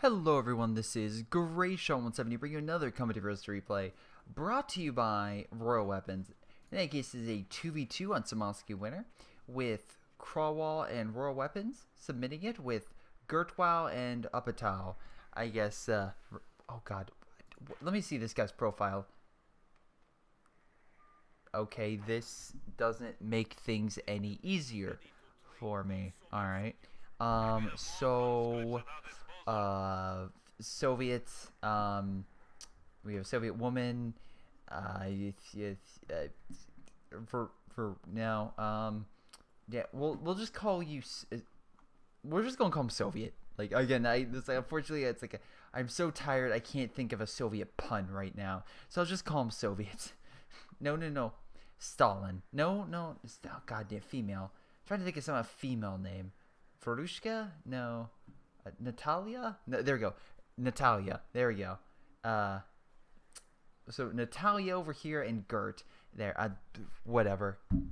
Hello everyone, this is Greyshot 170 bringing you another Comedy vs. Replay brought to you by Royal Weapons. In that case, this is a 2v2 on Somalski winner with Crawwall and Royal Weapons submitting it with Gertwow and Upatow. I guess, oh god, let me see this guy's profile. Okay, this doesn't make things any easier for me. Alright, Soviets, we have a Soviet woman, for now, yeah, we'll just call you, we're just gonna call him Soviet. Like, again, unfortunately, it's like, I'm so tired, I can't think of a Soviet pun right now, so I'll just call him Soviets. No, Stalin. No, it's, oh, goddamn, female. I'm trying to think of some female name. Verushka? No. Natalia? No, there we go. Natalia. There we go. So Natalia over here and Gert there. Whatever. In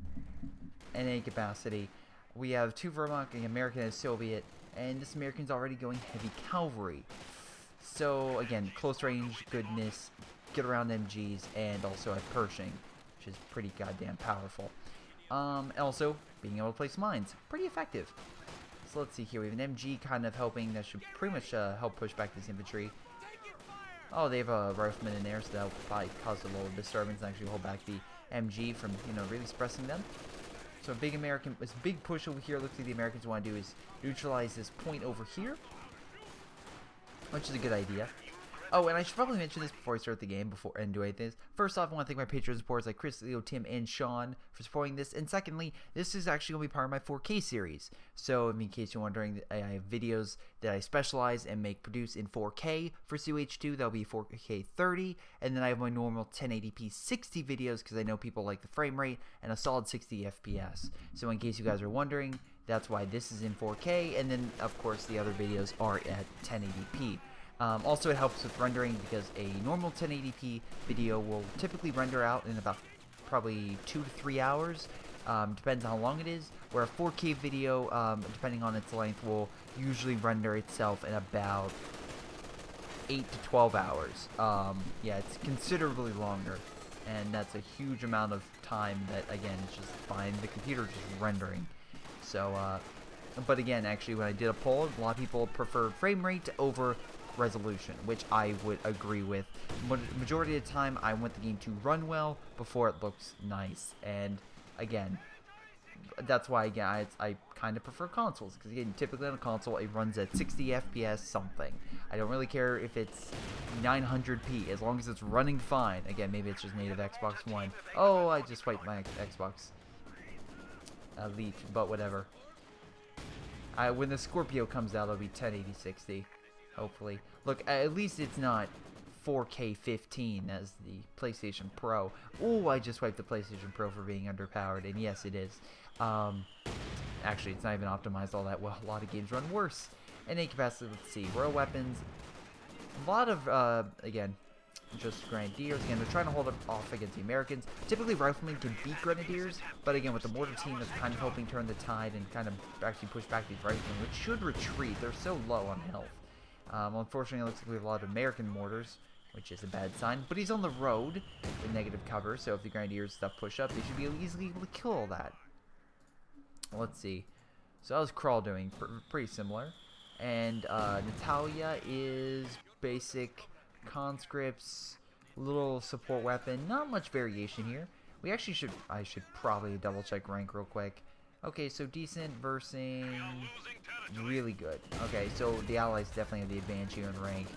any capacity, we have two Vermont, an American and a Soviet, and this American's already going heavy cavalry. So again, close range, goodness, get around MGs, and also have Pershing, which is pretty goddamn powerful. Also being able to place mines, pretty effective. So let's see here, we have an MG kind of helping, that should pretty much help push back this infantry. Oh, they have a rifleman in there, so that'll probably cause a little disturbance and actually hold back the MG from, really suppressing them. So a big push over here. Looks like the Americans want to do is neutralize this point over here, which is a good idea. Oh, and I should probably mention this before I start the game, and do anything. First off, I want to thank my Patreon supporters like Chris, Leo, Tim, and Sean for supporting this. And secondly, this is actually going to be part of my 4K series. So, in case you're wondering, I have videos that I specialize and produce in 4K for COH2. That'll be 4K 30. And then I have my normal 1080p 60 videos because I know people like the frame rate and a solid 60 FPS. So, in case you guys are wondering, that's why this is in 4K. And then, of course, the other videos are at 1080p. Also, it helps with rendering because a normal 1080p video will typically render out in about probably 2 to 3 hours. Depends on how long it is. Where a 4K video, depending on its length, will usually render itself in about 8 to 12 hours. Yeah, it's considerably longer. And that's a huge amount of time that, again, is just fine. The computer just rendering. So, but again, actually, when I did a poll, a lot of people preferred frame rate over resolution, which I would agree with. Majority of the time, I want the game to run well before it looks nice. And again, that's why I kind of prefer consoles, because again, typically on a console it runs at 60 FPS something. I don't really care if it's 900p as long as it's running fine. Again, maybe it's just native Xbox One. Oh, I just wiped my Xbox Elite, but whatever. When the Scorpio comes out, it'll be 1080 60. Hopefully. Look, at least it's not 4K 15 as the PlayStation Pro. Oh, I just wiped the PlayStation Pro for being underpowered, and yes, it is. Actually, it's not even optimized all that well. A lot of games run worse. In any capacity, let's see. Royal Weapons. A lot of, again, just Grenadiers. Again, they're trying to hold it off against the Americans. Typically, Riflemen can beat Grenadiers, but again, with the mortar team, that's kind of helping turn the tide and kind of actually push back these Riflemen, which should retreat. They're so low on health. Unfortunately, it looks like we have a lot of American mortars, which is a bad sign. But he's on the road with negative cover, so if the Grenadiers stuff push up, they should be easily able to kill all that. Let's see. So how's Crawl doing? Pretty similar. And Natalia is basic conscripts, little support weapon. Not much variation here. We actually I should probably double check rank real quick. Okay, so decent versus really good. Okay, so the Allies definitely have the advantage here in rank.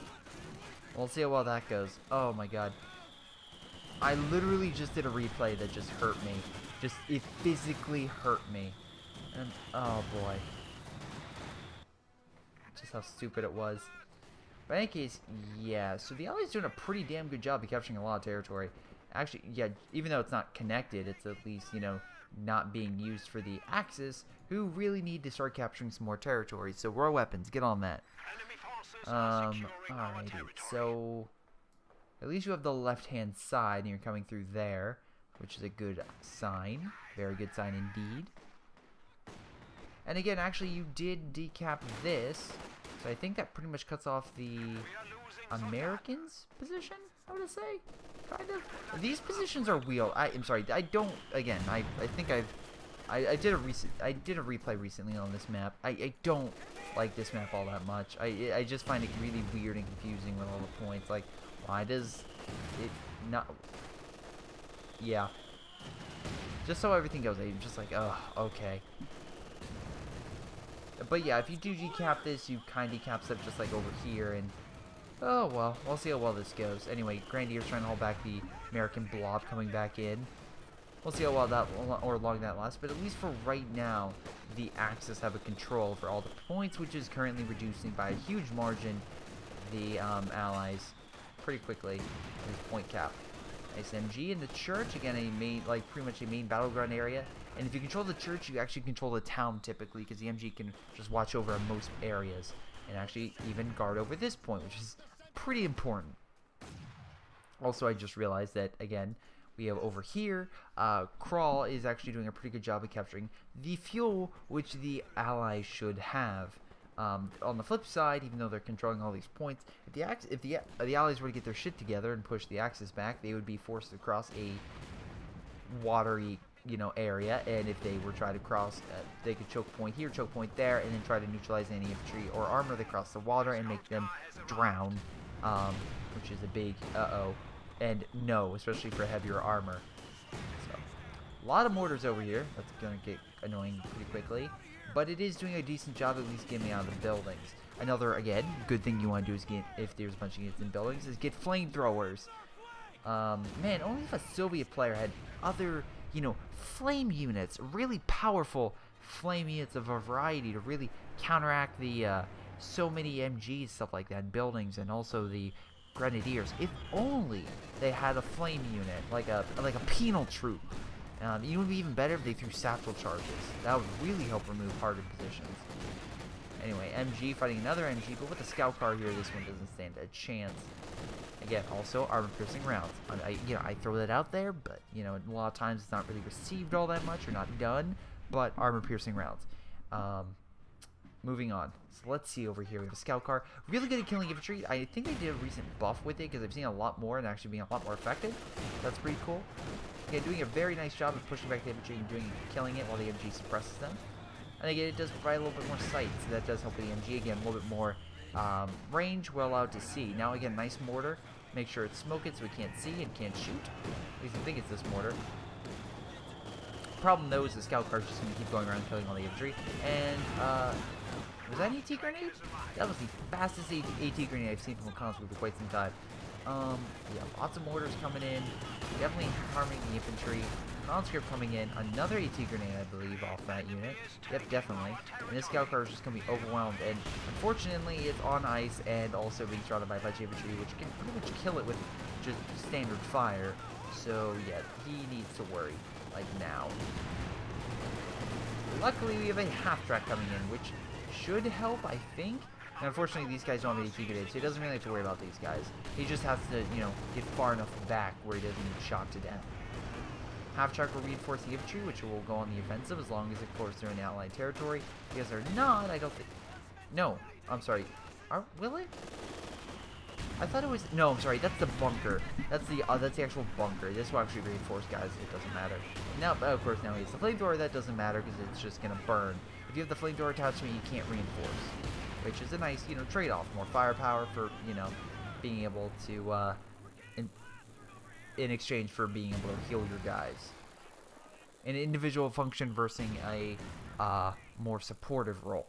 We'll see how well that goes. Oh my god. I literally just did a replay that just hurt me. It physically hurt me. And, oh boy. Just how stupid it was. But in any case, yeah, so the Allies doing a pretty damn good job of capturing a lot of territory. Actually, yeah, even though it's not connected, it's at least, not being used for the Axis, who really need to start capturing some more territory. So Royal Weapons, get on that. Alrighty, so at least you have the left-hand side, and you're coming through there, which is a good sign. Very good sign indeed. And again, actually, you did decap this, So I think that pretty much cuts off the Americans' position, I would say. Kind of. These positions are wheeled. I'm sorry. I don't. Again, I think I did a replay recently on this map. I don't like this map all that much. I just find it really weird and confusing with all the points. Like, why does it not? Yeah. Just so everything goes, I'm just like, oh, okay. But yeah, if you do decap this, you kind of decap stuff just like over here, and oh well, we'll see how well this goes. Anyway, Grenadiers trying to hold back the American blob coming back in. We'll see how well that or long that lasts, but at least for right now, the Axis have a control for all the points, which is currently reducing by a huge margin the Allies pretty quickly. This point cap. Nice MG in the church, again a main, like pretty much a main battleground area. And if you control the church, you actually control the town typically, because the MG can just watch over most areas and actually even guard over this point, which is pretty important. Also, I just realized that again, we have over here, Crawl is actually doing a pretty good job of capturing the fuel, which the Allies should have. On the flip side, even though they're controlling all these points, if the Allies were to get their shit together and push the Axis back, they would be forced to cross a watery, area, and if they were trying to cross, they could choke point here, choke point there, and then try to neutralize any infantry or armor that cross the water and make them drown, which is a big and no, especially for heavier armor. So, a lot of mortars over here. That's gonna get annoying pretty quickly. But it is doing a decent job at least getting me out of the buildings. Another, again, good thing you want to do is get, if there's a bunch of units in buildings, is get flamethrowers. Man, only if a Soviet player had other, flame units, really powerful flame units of a variety to really counteract the, so many MGs, stuff like that, in buildings, and also the Grenadiers. If only they had a flame unit, like a penal troop. It would be even better if they threw satchel charges. That would really help remove harder positions. Anyway, MG fighting another MG, but with the scout car here, this one doesn't stand a chance. Again, also armor-piercing rounds. I throw that out there, but a lot of times it's not really received all that much or not done. But armor-piercing rounds. Moving on. So let's see over here. We have a scout car. Really good at killing infantry. I think they did a recent buff with it because I've seen a lot more and actually being a lot more effective. That's pretty cool. Again, doing a very nice job of pushing back the infantry and killing it while the MG suppresses them. And again, it does provide a little bit more sight, so that does help with the MG. Again, a little bit more range, well allowed to see. Now again, nice mortar. Make sure it's smoke it so we can't see and can't shoot. At least I think it's this mortar. Problem though is the scout car is just going to keep going around killing all the infantry. And was that an AT grenade? That was the fastest AT grenade I've seen from a conscript for quite some time. Yeah, lots of mortars coming in. Definitely harming the infantry. Conscript coming in. Another AT grenade, I believe, off that unit. Yep, definitely. And this scout car is just going to be overwhelmed. And unfortunately, it's on ice and also being surrounded by a bunch of infantry, which can pretty much kill it with just standard fire. So, yeah, he needs to worry, like now. Luckily, we have a half-track coming in, which should help, I think. And unfortunately, these guys don't have AT grenades, so he doesn't really have to worry about these guys. He just has to, get far enough back where he doesn't get shot to death. Half-track will reinforce the infantry, which will go on the offensive as long as, of course, they're in Allied territory. Because they're not, I don't think... No, I'm sorry. Will it? I thought it was... No, I'm sorry, that's the bunker. That's the actual bunker. This will actually reinforce guys, it doesn't matter. Now, of course, now he has the flamethrower, that doesn't matter because it's just going to burn. If you have the flamethrower attachment, you can't reinforce. Which is a nice, trade-off. More firepower for, being able to, in exchange for being able to heal your guys. An individual function versus a more supportive role.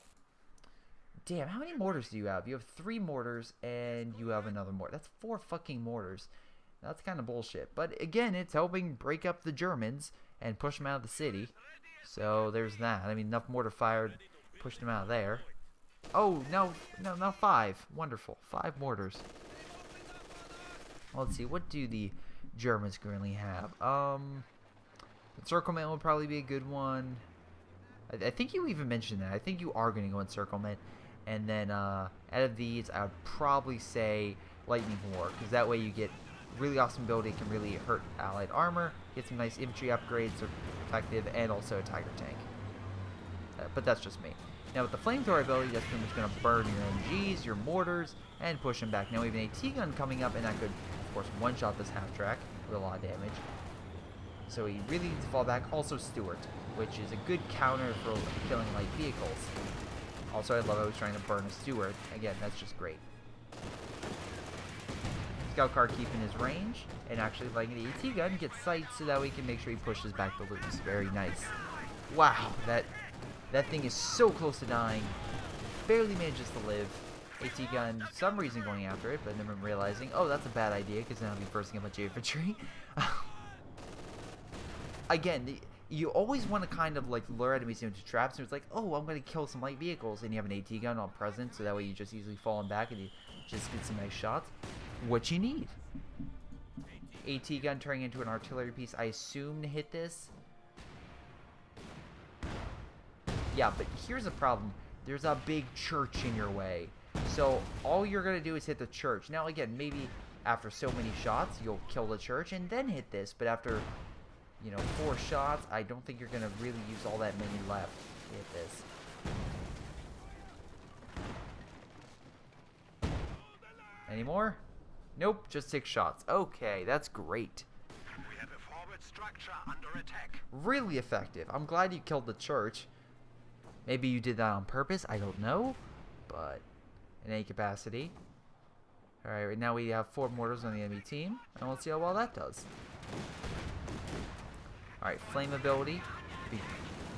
Damn, how many mortars do you have? You have 3 mortars and you have another mortar. That's 4 fucking mortars. That's kind of bullshit. But again, it's helping break up the Germans and push them out of the city. So there's that. I mean, enough mortar fired, pushed them out of there. Oh, no, 5. Wonderful. 5 mortars. Let's see, what do the Germans currently have? Encirclement will probably be a good one. I think you even mentioned that. I think you are going to go Encirclement. And then, out of these, I would probably say Lightning War. Because that way you get really awesome ability. It can really hurt Allied armor. Get some nice infantry upgrades, so effective, and also a Tiger tank. But that's just me. Now with the flamethrower ability, that's pretty much going to burn your MGs, your mortars, and push them back. Now we have an AT gun coming up, and that could, of course, one-shot this half-track with a lot of damage. So he really needs to fall back. Also Stuart, which is a good counter for killing light vehicles. Also, I love how he's trying to burn a Stuart. Again, that's just great. Scout car keeping his range, and actually letting the AT gun get sight so that we can make sure he pushes back the loops. Very nice. Wow, that thing is so close to dying. Barely manages to live. AT gun, for some reason going after it, but then I'm realizing, oh, that's a bad idea, because then I'll be bursting a bunch of infantry. Again, you always want to kind of like lure enemies into traps, and it's like, oh, I'm going to kill some light vehicles, and you have an AT gun all present, so that way you just easily fall back and you just get some nice shots. What you need. AT gun turning into an artillery piece, I assume, to hit this. Yeah, but here's the problem. There's a big church in your way. So all you're going to do is hit the church. Now, again, maybe after so many shots, you'll kill the church and then hit this. But after, you know, 4 shots, I don't think you're going to really use all that many left to hit this. Any more? Nope, just 6 shots. Okay, that's great. We have a forward structure under attack. Really effective. I'm glad you killed the church. Maybe you did that on purpose. I don't know. But in any capacity. Alright, right now we have 4 mortars on the enemy team. And we'll see how well that does. Alright, flame ability. Be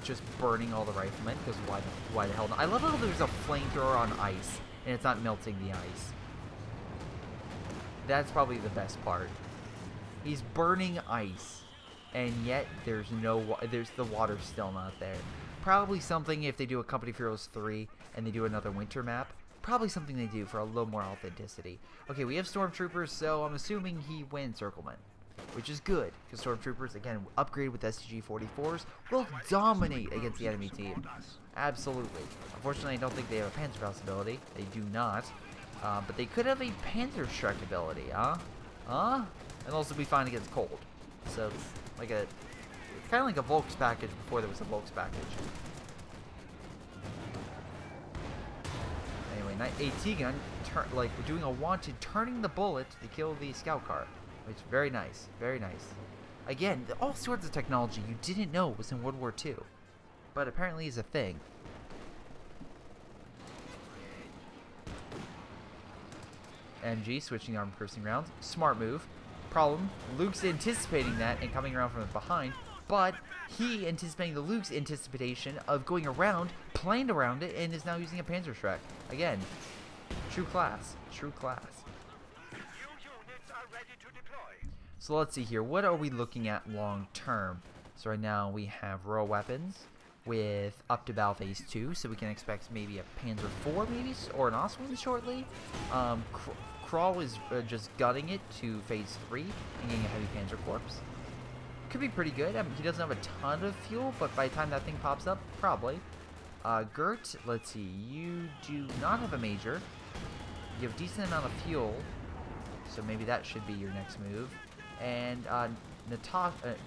just burning all the riflemen. Because why the hell not? I love how there's a flamethrower on ice. And it's not melting the ice. That's probably the best part. He's burning ice, and yet there's the water still not there. Probably something if they do a Company of Heroes 3 and they do another winter map. Probably something they do for a little more authenticity. Okay, we have Stormtroopers, so I'm assuming he wins Encirclement, which is good because Stormtroopers, again, upgraded with STG-44s, will dominate against the enemy team. Absolutely. Unfortunately, I don't think they have a Panzerfaust ability. They do not. But they could have a Panzer Shrek ability, huh? And also be fine against cold. So it's like it's kind of like a Volks package before there was a Volks package. Anyway, AT gun, like we're doing a wanted, turning the bullet to kill the scout car, which is very nice, very nice. Again, all sorts of technology you didn't know was in World War II, but apparently is a thing. MG switching armor piercing rounds. Smart move. Problem, Luke's anticipating that and coming around from behind, but he anticipating the Luke's anticipation of going around, planned around it, and is now using a Panzer Shrek. Again, true class. True class. New units are ready to deploy. So let's see here. What are we looking at long term? So right now we have Royal Weapons with up to Battle Phase 2, so we can expect maybe a Panzer IV maybe, or an Oswin shortly. Crawl is just gutting it to Phase 3 and getting a heavy Panzer Corps. Could be pretty good. I mean, he doesn't have a ton of fuel, but by the time that thing pops up, probably. Gert, let's see, you do not have a major. You have a decent amount of fuel, so maybe that should be your next move. And Natasha,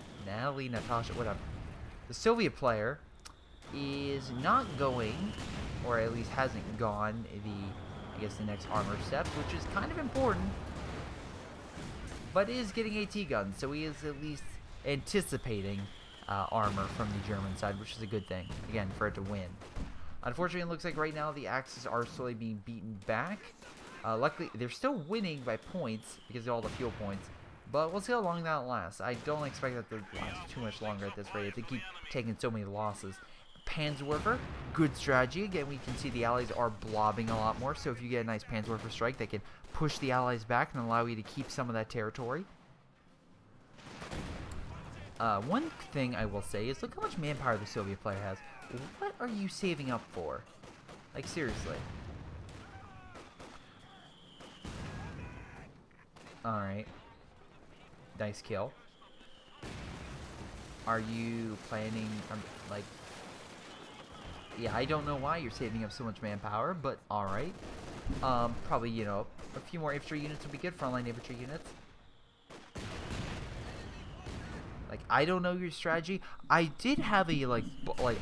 whatever. The Soviet player is not going, or at least hasn't gone, I guess the next armor step, which is kind of important, but is getting AT guns, so he is at least anticipating armor from the German side, which is a good thing, again, for it to win. Unfortunately, it looks like right now the Axis are slowly being beaten back. Luckily, they're still winning by points because of all the fuel points, but we'll see how long that lasts. I don't expect that to last too much longer at this rate if they keep taking so many losses. Panzerwerfer, good strategy. Again, we can see the Allies are blobbing a lot more, so if you get a nice Panzerwerfer strike, they can push the Allies back and allow you to keep some of that territory. One thing I will say is look how much manpower the Soviet player has. What are you saving up for? Like, seriously. Alright. Nice kill. Are you planning, like... Yeah, I don't know why you're saving up so much manpower, but alright. Probably, you know, a few more infantry units would be good, frontline infantry units. Like, I don't know your strategy. I did have a, like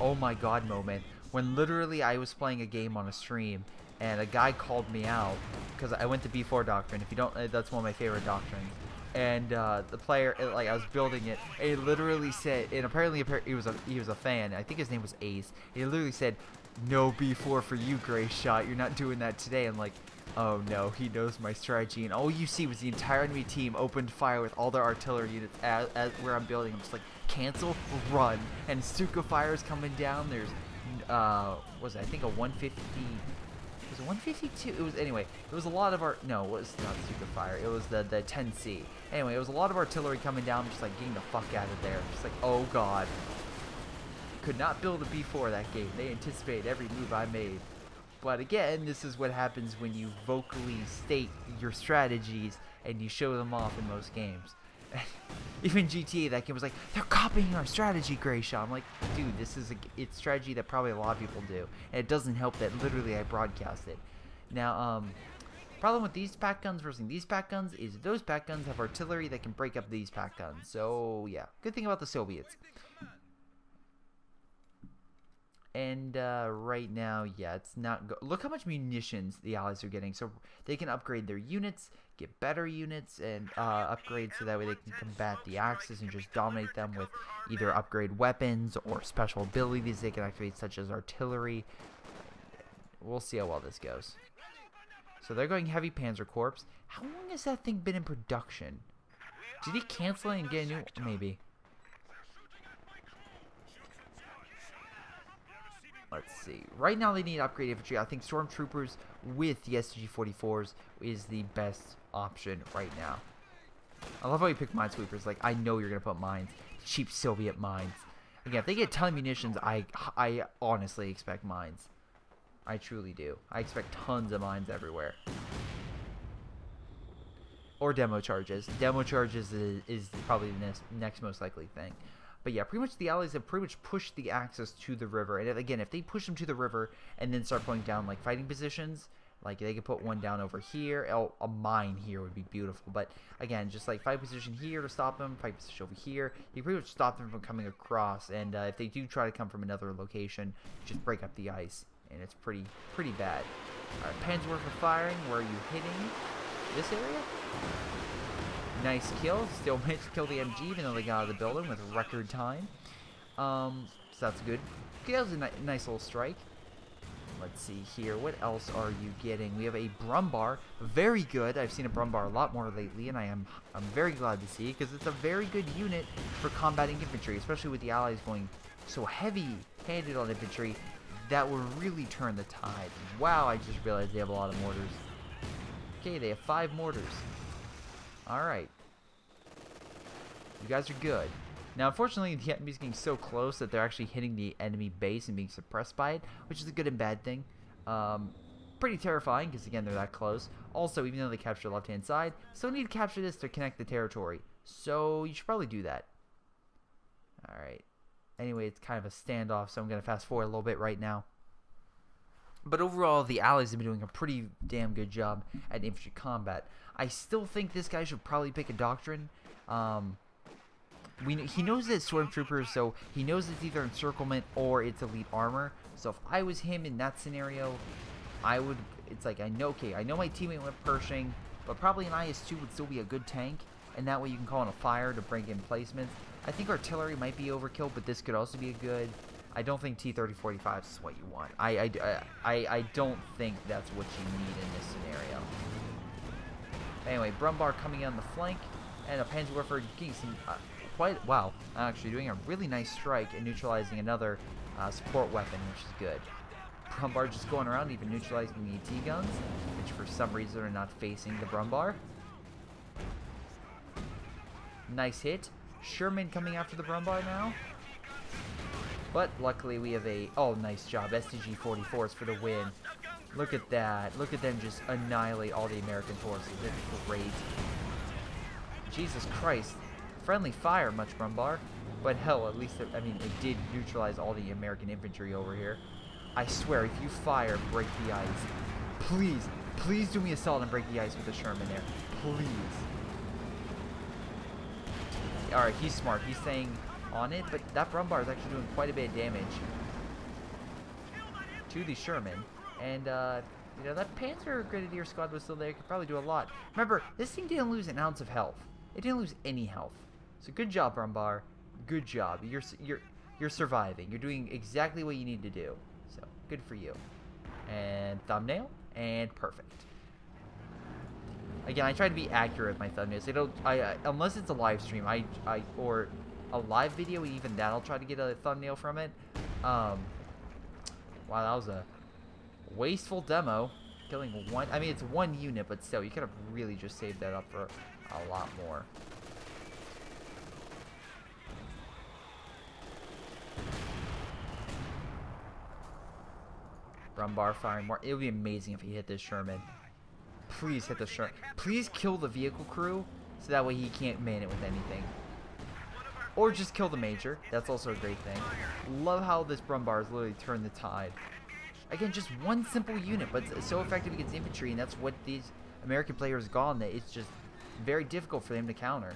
oh my god moment when literally I was playing a game on a stream and a guy called me out because I went to B4 Doctrine. If you don't, that's one of my favorite doctrines. And the player, like I was building it, and he literally said, and apparently he was a fan. I think his name was Ace. He literally said, "No B4 for you, Greyshot. You're not doing that today." I'm like, oh no, he knows my strategy. And all you see was the entire enemy team opened fire with all their artillery units as where I'm building. I'm just like, cancel, run. And Stuka Fire's coming down. There's, was it, I think a 150. Was it 152? It was, anyway, it was a lot of no, it was not Stuka Fire. It was the 10C. Anyway, it was a lot of artillery coming down, just like getting the fuck out of there. Just like, oh god. Could not build a B4 that game. They anticipated every move I made. But again, this is what happens when you vocally state your strategies and you show them off in most games. Even GTA, that game was like, they're copying our strategy, Greyshot. I'm like, dude, this is it's strategy that probably a lot of people do. And it doesn't help that literally I broadcast it. Now, problem with these pack guns versus these pack guns is those pack guns have artillery that can break up these pack guns. So, yeah, good thing about the Soviets. And right now, yeah, it's not look how much munitions the Allies are getting. So they can upgrade their units, get better units, and upgrade so that way they can combat the Axis and just dominate them with either upgrade weapons or special abilities they can activate, such as artillery. We'll see how well this goes. So they're going heavy Panzer Corps. How long has that thing been in production? Did he cancel it and get a new? Maybe. Let's see. Right now they need upgrade infantry. I think stormtroopers with the STG-44s is the best option right now. I love how you pick minesweepers. Like, I know you're going to put mines. Cheap Soviet mines. Again, if they get a ton of munitions, I honestly expect mines. I truly do. I expect tons of mines everywhere. Or demo charges. Demo charges is probably the next most likely thing. But yeah, pretty much the Allies have pretty much pushed the Axis to the river. And again, if they push them to the river and then start going down like fighting positions, like they could put one down over here. Oh, a mine here would be beautiful. But again, just like fight position here to stop them, fight position over here. You pretty much stop them from coming across. And if they do try to come from another location, just break up the ice. And it's pretty bad. All right, Panzerwerfer firing. Where are you hitting? This area? Nice kill. Still managed to kill the MG even though they got out of the building with record time. So that's good. Okay, that was a nice little strike. Let's see here. What else are you getting? We have a Brummbar. Very good. I've seen a Brummbar a lot more lately, and I'm very glad to see it because it's a very good unit for combating infantry, especially with the Allies going so heavy-handed on infantry. That will really turn the tide. Wow, I just realized they have a lot of mortars. Okay, they have 5 mortars. Alright. You guys are good. Now, unfortunately, the enemy's getting so close that they're actually hitting the enemy base and being suppressed by it, which is a good and bad thing. Pretty terrifying, because again, they're that close. Also, even though they capture the left-hand side, still need to capture this to connect the territory. So, you should probably do that. Alright. Anyway, it's kind of a standoff, so I'm going to fast forward a little bit right now. But overall, the Allies have been doing a pretty damn good job at infantry combat. I still think this guy should probably pick a doctrine. He knows that it's stormtroopers, so he knows it's either encirclement or it's elite armor. So if I was him in that scenario, I would. It's like I know my teammate went Pershing, but probably an IS-2 would still be a good tank, and that way you can call in a fire to bring in placements. I think artillery might be overkill, but this could also be a good. I don't think T-3045 is what you want. I don't think that's what you need in this scenario. Anyway, Brummbar coming on the flank, and a Panzerwerfer getting some actually doing a really nice strike and neutralizing another support weapon, which is good. Brummbar just going around, even neutralizing the AT guns, which for some reason are not facing the Brummbar. Nice hit. Sherman coming after the Brummbar now. But luckily we have a... Oh, nice job. STG-44s for the win. Look at that. Look at them just annihilate all the American forces. It's great. Jesus Christ. Friendly fire, much Brummbar. But hell, at least, it did neutralize all the American infantry over here. I swear, if you fire, break the ice. Please do me a solid and break the ice with the Sherman there. Please. Alright, he's smart. He's staying on it, but that Brummbar is actually doing quite a bit of damage. to the Sherman. And, you know, that Panzer Grenadier squad was still there. Could probably do a lot. Remember, this thing didn't lose an ounce of health. It didn't lose any health. So good job, Brummbar. Good job. You're surviving. You're doing exactly what you need to do. So good for you. And thumbnail, and perfect. Again, I try to be accurate with my thumbnails. Unless it's a live stream, or a live video, even that I'll try to get a thumbnail from it. Wow, that was a wasteful demo. Killing one. I mean, it's one unit, but still, you could have really just saved that up for a lot more. Brummbar firing more. It would be amazing if he hit this Sherman. Please hit the Sherman. Please kill the vehicle crew, so that way he can't man it with anything. Or just kill the Major. That's also a great thing. Love how this Brummbar has literally turned the tide. Again, just one simple unit, but it's so effective against infantry, and that's what these American players got, that it's just very difficult for them to counter.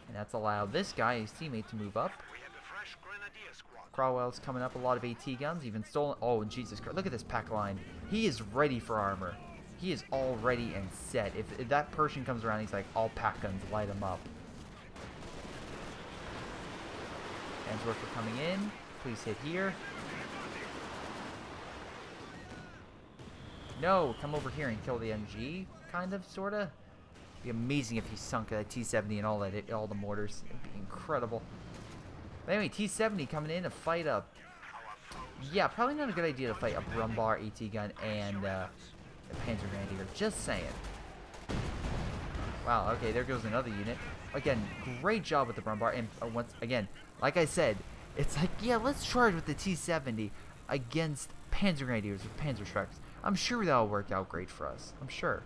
And that's allowed this guy, his teammate, to move up. Cromwell's coming up, a lot of AT guns, even stolen. Oh, Jesus Christ. Look at this pack line. He is ready for armor. He is all ready and set. If that Persian comes around, he's like, all pack guns, light him up. Answorth are coming in. Please hit here. No, come over here and kill the MG, kind of, sort of. Be amazing if he sunk that T-70 and all the mortars. It'd be incredible. But anyway, T-70 coming in to fight up. Yeah, probably not a good idea to fight a Brummbar AT gun and a Panzer Grenadier. Just saying. Wow, okay, there goes another unit. Again, great job with the Brummbar. And once again, like I said, it's like, yeah, let's charge with the T-70 against Panzer Grenadiers with Panzer Shreks. I'm sure that'll work out great for us. I'm sure.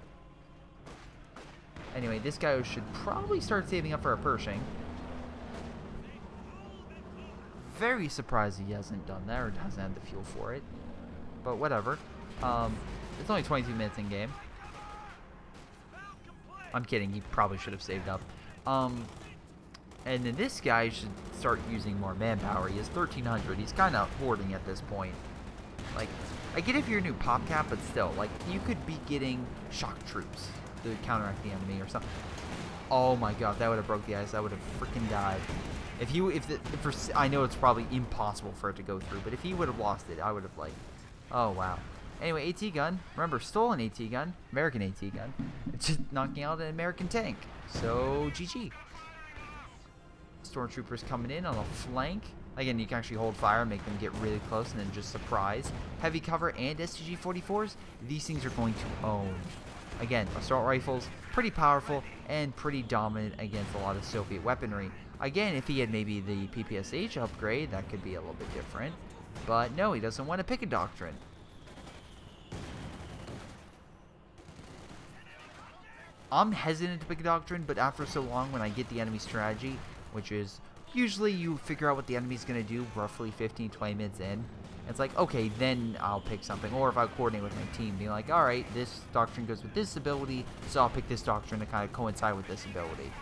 Anyway, this guy should probably start saving up for a Pershing. Very surprised he hasn't done that or hasn't had the fuel for it. But whatever. It's only 22 minutes in game. I'm kidding. He probably should have saved up. And then this guy should start using more manpower. He has 1,300. He's kind of hoarding at this point. Like, I get if you're a new pop cap, but still, like, you could be getting shock troops to counteract the enemy or something. Oh my god, that would have broke the ice. I would have freaking died. I know it's probably impossible for it to go through, but if he would have lost it, I would have, like, oh wow. Anyway, AT gun. Remember, stolen AT gun, American AT gun. It's just knocking out an American tank. So GG. Stormtroopers coming in on the flank. Again, you can actually hold fire, make them get really close, and then just surprise. Heavy cover and STG-44s, these things are going to own. Again, assault rifles, pretty powerful and pretty dominant against a lot of Soviet weaponry. Again, if he had maybe the PPSH upgrade, that could be a little bit different. But no, he doesn't want to pick a doctrine. I'm hesitant to pick a doctrine, but after so long, when I get the enemy strategy, which is usually you figure out what the enemy's going to do roughly 15-20 minutes in. It's like, okay, then I'll pick something. Or if I coordinate with my team, be like, alright, this doctrine goes with this ability, so I'll pick this doctrine to kind of coincide with this ability.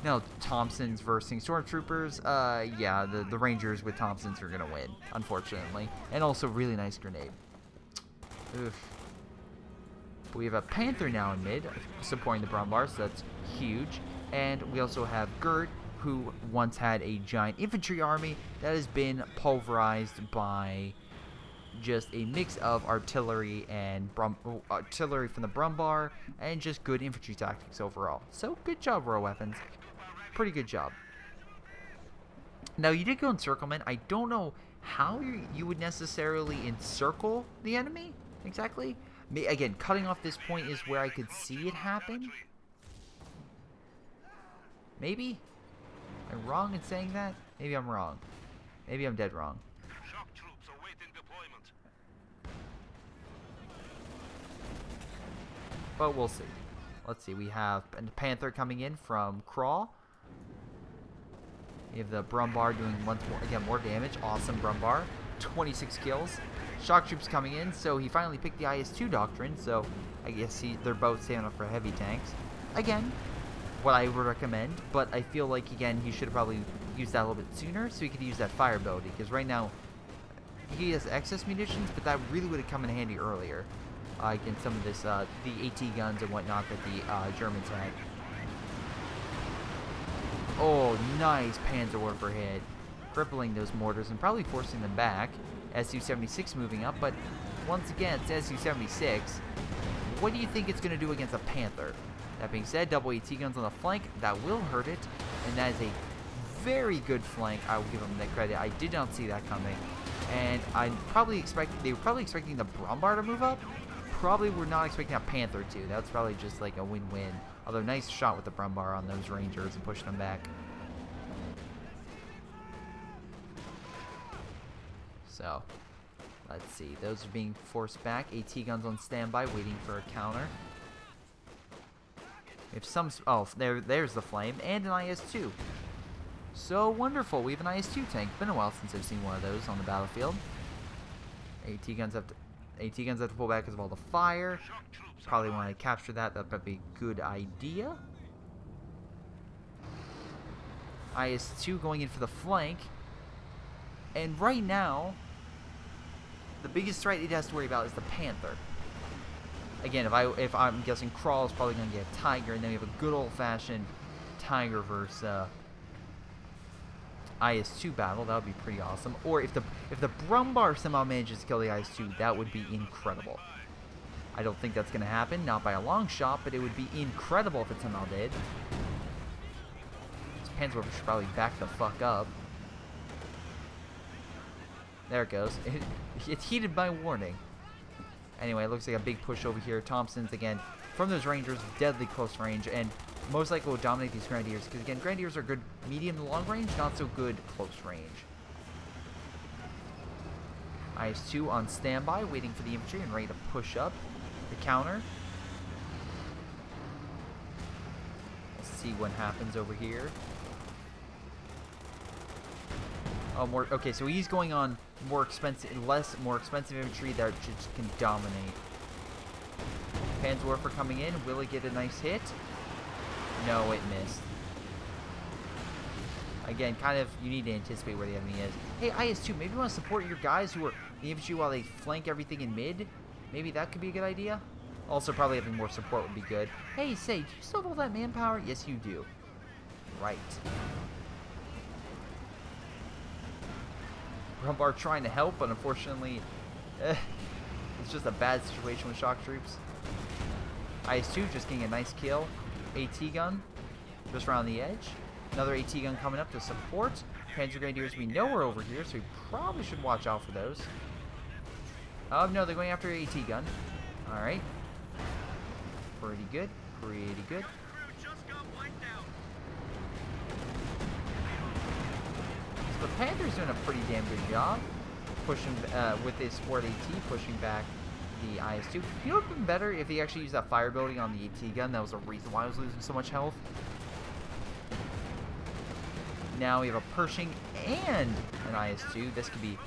Now, Thompsons versus Stormtroopers, yeah, the Rangers with Thompsons are going to win, unfortunately. And also, really nice grenade. Oof. But we have a Panther now in mid, supporting the Brummbar, so that's huge. And we also have Gert, who once had a giant infantry army that has been pulverized by just a mix of artillery and artillery from the Brummbar and just good infantry tactics overall. So good job, Royal Weapons. Pretty good job. Now, you did go encirclement. I don't know how you would necessarily encircle the enemy exactly. Again, cutting off this point is where I could see it happen. Maybe? Am I wrong in saying that? Maybe I'm wrong. Maybe I'm dead wrong. Shock troops awaiting deployment. But we'll see. Let's see. We have a Panther coming in from Crawl. We have the Brummbar doing once more, again, more damage. Awesome Brummbar. 26 kills. Shock troops coming in, so he finally picked the IS-2 doctrine, so I guess they're both standing up for heavy tanks. Again, what I would recommend, but I feel like, again, he should have probably used that a little bit sooner so he could use that fire ability, because right now he has excess munitions, but that really would have come in handy earlier against some of this, the AT guns and whatnot that the Germans had. Oh, nice Panzerwerfer hit, crippling those mortars and probably forcing them back. Su-76 moving up, but once again, it's Su-76. What do you think it's going to do against a Panther? That being said, double AT guns on the flank, that will hurt it, and that is a very good flank. I will give them that credit. I did not see that coming, and they were probably expecting the Brummbar to move up. Probably were not expecting a Panther to. That's probably just like a win-win. Although nice shot with the Brummbar on those Rangers and pushing them back. So, let's see. Those are being forced back. AT guns on standby, waiting for a counter. We have some... Oh, there's the Flame, and an IS-2. So wonderful. We have an IS-2 tank. Been a while since I've seen one of those on the battlefield. AT guns have to pull back because of all the fire. Probably want to capture that. That would be a good idea. IS-2 going in for the flank. And right now, the biggest threat it has to worry about is the Panther. Again, if I'm guessing Crawl is probably going to get a Tiger, and then we have a good old-fashioned Tiger versus IS-2 battle. That would be pretty awesome. Or if the Brummbar somehow manages to kill the IS-2, that would be incredible. I don't think that's going to happen, not by a long shot, but it would be incredible if it somehow did. This Panzerwerfer should probably back the fuck up. There it goes. It heeded my warning. Anyway, it looks like a big push over here. Thompson's, again, from those Rangers, deadly close range, and most likely will dominate these Grenadiers, because, again, Grenadiers are good medium to long range, not so good close range. IS-2 on standby, waiting for the infantry and ready to push up the counter. Let's see what happens over here. Oh, more. Okay, so he's going on more expensive infantry that just can dominate. Panzerwerfer coming in. Will it get a nice hit? No, it missed. Again, kind of, you need to anticipate where the enemy is. Hey, IS-2, maybe you want to support your guys who are in the infantry while they flank everything in mid? Maybe that could be a good idea. Also, probably having more support would be good. Hey, say, do you still have all that manpower? Yes, you do. Right. Brummbar trying to help, but unfortunately, it's just a bad situation with shock troops. IS-2 just getting a nice kill. AT gun just around the edge. Another AT gun coming up to support. Panzer Grenadiers we know are over here, so we probably should watch out for those. Oh, no, they're going after AT gun. Alright. Pretty good. Pretty good. So the Panther's doing a pretty damn good job. Pushing, with his support AT, pushing back the IS-2. You know what would have been better if he actually used that fire ability on the AT gun? That was a reason why I was losing so much health. Now we have a Pershing and an IS-2. This could be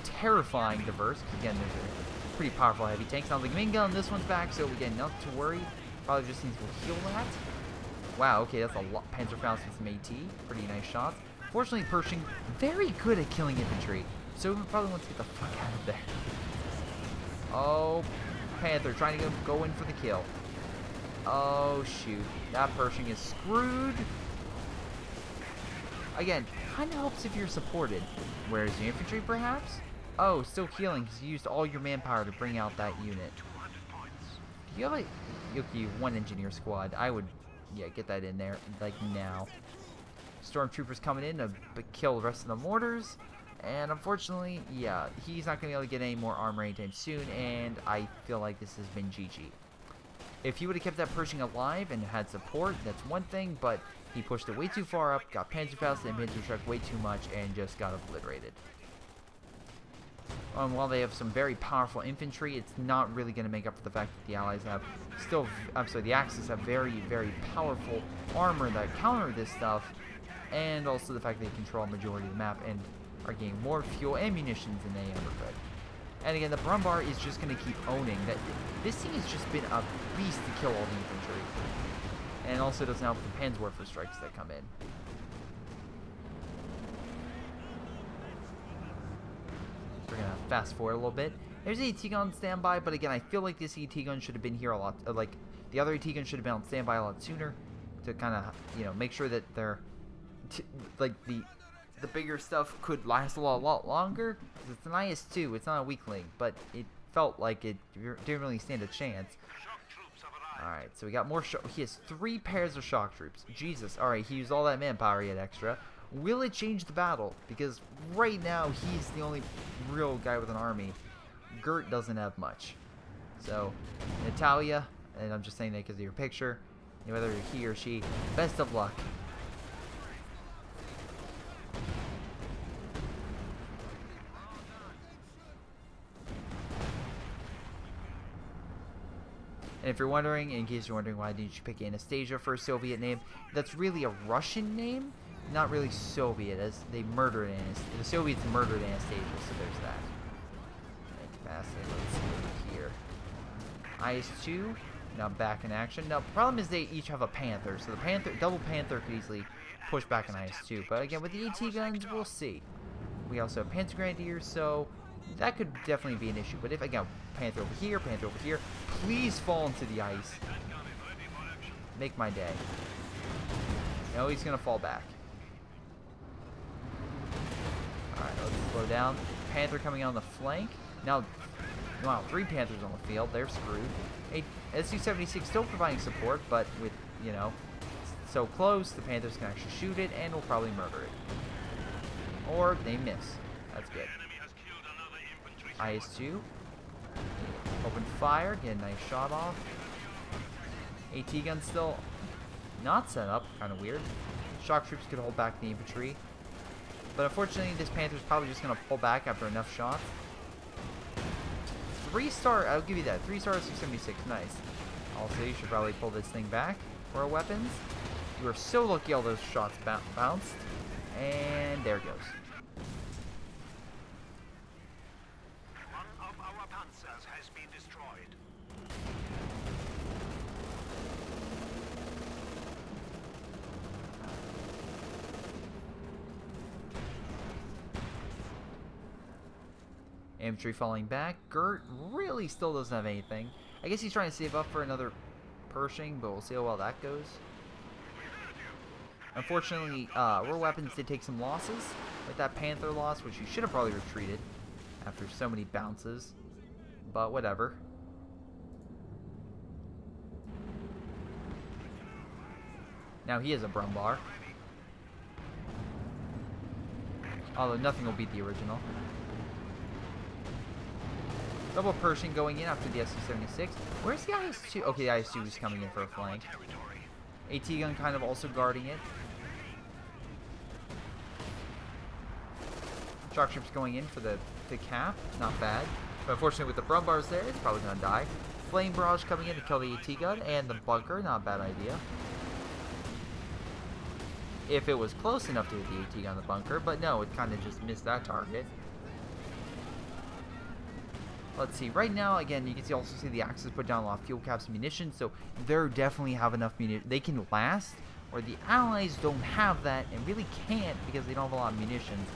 terrifying diverse. Again, there's a pretty powerful heavy tank. Sounds like main gun. This one's back, so again, not to worry. Probably just needs to heal that. Wow, okay, that's a lot. Panzerfaust with some AT. Pretty nice shots. Fortunately, Pershing, very good at killing infantry. So we probably want to get the fuck out of there. Oh, Panther trying to go in for the kill. Oh, shoot. That Pershing is screwed. Again, kind of helps if you're supported. Whereas the infantry, perhaps? Oh, still healing because you used all your manpower to bring out that unit. You have one engineer squad. I would, yeah, get that in there, like, now. Stormtroopers coming in to kill the rest of the mortars. And unfortunately, yeah, he's not going to be able to get any more armor anytime soon, and I feel like this has been GG. If he would have kept that Pershing alive and had support, that's one thing, but he pushed it way too far up, got Panzerfaust and Panzertruck way too much, and just got obliterated. While they have some very powerful infantry, it's not really going to make up for the fact that the Allies have the Axis have very, very powerful armor that counter this stuff, and also the fact that they control a majority of the map and are getting more fuel and munitions than they ever could. And again, the Brummbar is just going to keep owning that. This thing has just been a beast to kill all the infantry. And also doesn't help the Panzerwerfer strikes that come in. We're gonna fast forward a little bit. There's an AT gun on standby, but again, I feel like this AT gun should have been here a lot. Like the other AT gun should have been on standby a lot sooner, to kind of, you know, make sure that they're like the bigger stuff could last a lot longer. It's an IS-2, it's not a weakling, but it felt like it didn't really stand a chance. Alright, so we got more he has 3 pairs of shock troops. Jesus, alright, he used all that manpower he had extra. Will it change the battle? Because right now, he's the only real guy with an army. Gert doesn't have much. So, Natalia, and I'm just saying that because of your picture, whether he or she, best of luck. And if you're wondering, in case you're wondering why didn't you pick Anastasia for a Soviet name, that's really a Russian name, not really Soviet, as they murdered Anastasia. The Soviets murdered Anastasia, so there's that. And capacity, let's see over here. IS-2, now back in action. Now, the problem is they each have a Panther, so the double Panther could easily push back an IS-2. But again, with the AT guns, we'll see. We also have Panzer Grenadiers, so that could definitely be an issue. But if, again, Panther over here, please fall into the ice. Make my day. No, he's going to fall back. Alright, let's slow down. Panther coming on the flank. Now, wow, 3 Panthers on the field. They're screwed. A Su-76 still providing support, but with, you know, so close, the Panthers can actually shoot it and will probably murder it. Or they miss. That's good. IS-2. Open fire. Get a nice shot off. AT gun still not set up. Kind of weird. Shock troops could hold back the infantry. But unfortunately, this Panther's probably just going to pull back after enough shots. 3-star. I'll give you that. 3-star Su-76. Nice. Also, you should probably pull this thing back for our weapons. You are so lucky all those shots bounced. And there it goes. Has been destroyed. Infantry falling back. Gert really still doesn't have anything. I guess he's trying to save up for another Pershing, but we'll see how well that goes. Unfortunately, War Weapons did take some losses. Like that Panther loss, which he should have probably retreated after so many bounces. But whatever. Now he is a Brummbar. Although nothing will beat the original. Double Pershing going in after the Su-76. Where's the IS-2? Okay, the IS-2 is coming in for a flank. AT gun kind of also guarding it. Shock troops going in for the cap. Not bad. But unfortunately, with the Brummbars there, it's probably going to die. Flame barrage coming in to kill the AT gun and the bunker. Not a bad idea. If it was close enough to hit the AT gun, the bunker. But no, it kind of just missed that target. Let's see. Right now, again, you can also see the Axis put down a lot of fuel caps and munitions. So they definitely have enough munitions. They can last. Or the Allies don't have that and really can't because they don't have a lot of munitions.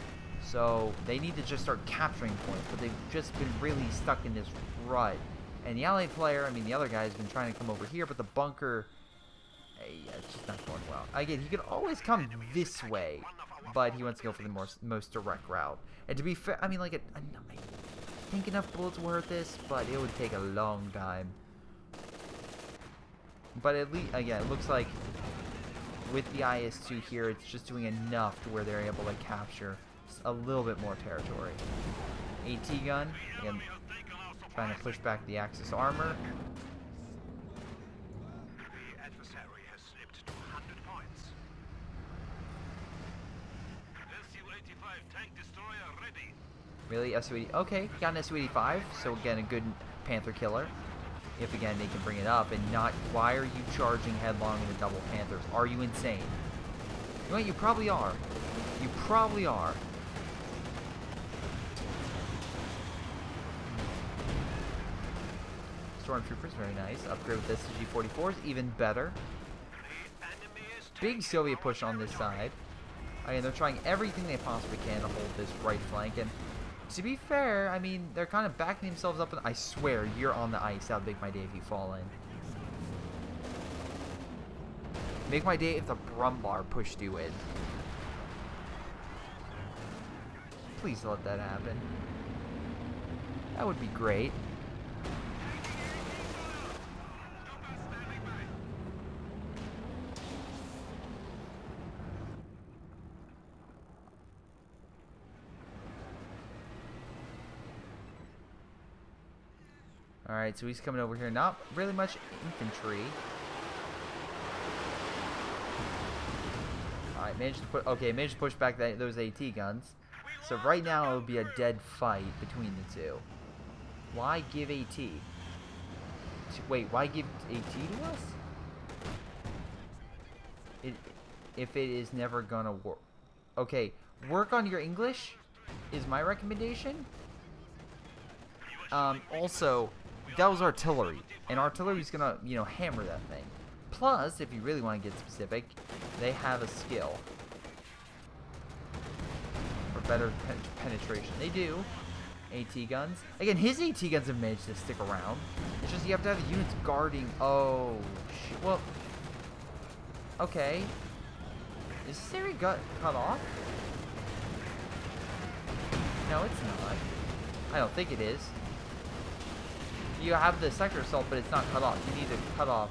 So they need to just start capturing points, but they've just been really stuck in this rut. And the Allied player, I mean the other guy, has been trying to come over here, but the bunker, yeah, it's just not going well. Again, he could always come this way, but he wants to go for the most direct route. And to be fair, I mean, like, I think enough bullets will hurt this, but it would take a long time. But at least, again, it looks like with the IS-2 here, it's just doing enough to where they're able to capture a little bit more territory. AT gun, again, trying to push back the Axis armor. The adversary has slipped to 100 points. Su-85 tank destroyer ready. Really? Su-80? Okay, got an Su-85, so again, a good Panther killer. If again, they can bring it up and not... Why are you charging headlong with double Panthers? Are you insane? You know what? You probably are. You probably are. Stormtroopers, very nice. Upgrade with SG-44s, even better. big Soviet push on this side. I mean, they're trying everything they possibly can to hold this right flank. And to be fair, I mean, they're kind of backing themselves up. And I swear, you're on the ice. That would make my day if you fall in. Make my day if the Brummbar pushed you in. Please let that happen. That would be great. Alright, so he's coming over here. Not really much infantry. Alright, managed to push back those AT guns. So right now it would be a dead fight between the two. Why give AT? Wait, why give AT to us? If it is never gonna work. Okay, work on your English is my recommendation. Also, that was artillery, and artillery's gonna, you know, hammer that thing. Plus, if you really want to get specific, they have a skill for better penetration. They do. AT guns. Again, his AT guns have managed to stick around. It's just you have to have the units guarding. Oh, shit. Well, okay. Is this area cut off? No, it's not. I don't think it is. You have the sector assault, but it's not cut off. You need to cut off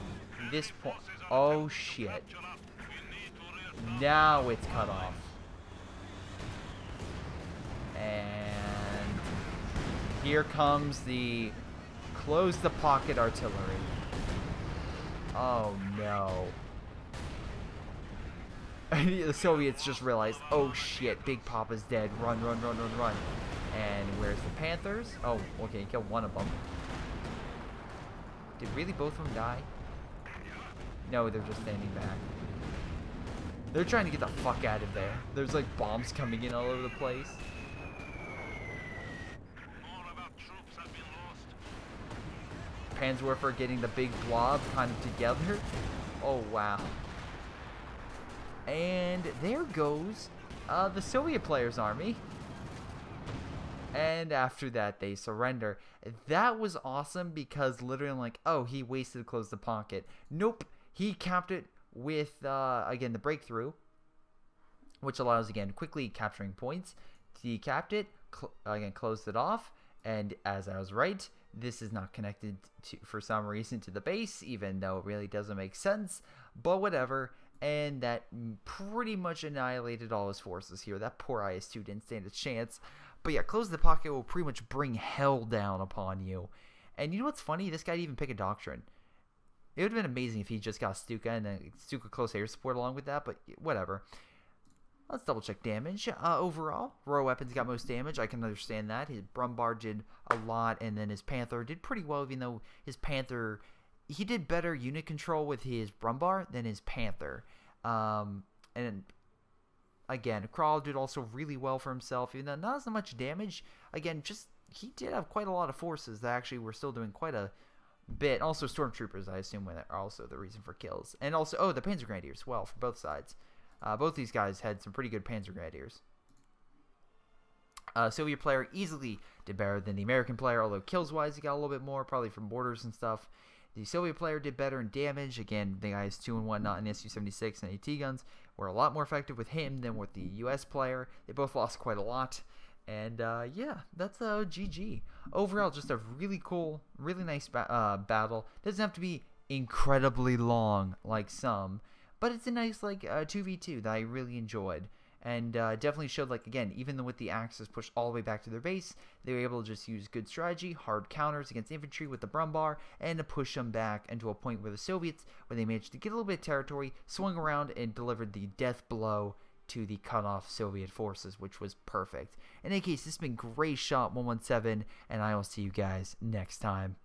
this point. Oh, shit. Now it's cut off. And here comes the close the pocket artillery. Oh, no. The Soviets just realized, oh, shit, Big Papa's dead. Run, run, run, run, run. And where's the Panthers? Oh, okay, you killed one of them. Did really both of them die? No, they're just standing back. They're trying to get the fuck out of there. There's like bombs coming in all over the place. Panzerwerfer getting the big blob kind of together. Oh, wow. And there goes the Soviet players' army. And after that, they surrender. That was awesome because literally I'm like, oh, he wasted to close the pocket. Nope. He capped it with, again, the breakthrough, which allows, again, quickly capturing points. He capped it, again, closed it off. And as I was right, this is not connected to, for some reason, to the base, even though it really doesn't make sense. But whatever. And that pretty much annihilated all his forces here. That poor IS-2 didn't stand a chance. But yeah, close the pocket will pretty much bring hell down upon you. And you know what's funny? This guy didn't even pick a doctrine. It would have been amazing if he just got Stuka and then Stuka close air support along with that, but whatever. Let's double check damage. Overall, Royal Weapons got most damage. I can understand that. His Brummbar did a lot, and then his Panther did pretty well, even though his Panther, he did better unit control with his Brummbar than his Panther. And again, Kral did also really well for himself, even though not as much damage. Again, just he did have quite a lot of forces that actually were still doing quite a bit. Also, Stormtroopers, I assume, are also the reason for kills. And also, oh, the Panzer Grenadiers, well, for both sides. Both these guys had some pretty good Panzer Grenadiers. Soviet player easily did better than the American player, although kills-wise, he got a little bit more, probably from borders and stuff. The Soviet player did better in damage. Again, the guys 2 and 1, not in Su-76 and AT guns, were a lot more effective with him than with the US player. They both lost quite a lot. And yeah, that's a GG. Overall, just a really cool, really nice battle. Doesn't have to be incredibly long like some, but it's a nice like 2v2 that I really enjoyed. And definitely showed, like, again, even though with the Axis pushed all the way back to their base, they were able to just use good strategy, hard counters against infantry with the Brummbar, and to push them back into a point where the Soviets, where they managed to get a little bit of territory, swung around, and delivered the death blow to the cut-off Soviet forces, which was perfect. In any case, this has been Greyshot 117, and I will see you guys next time.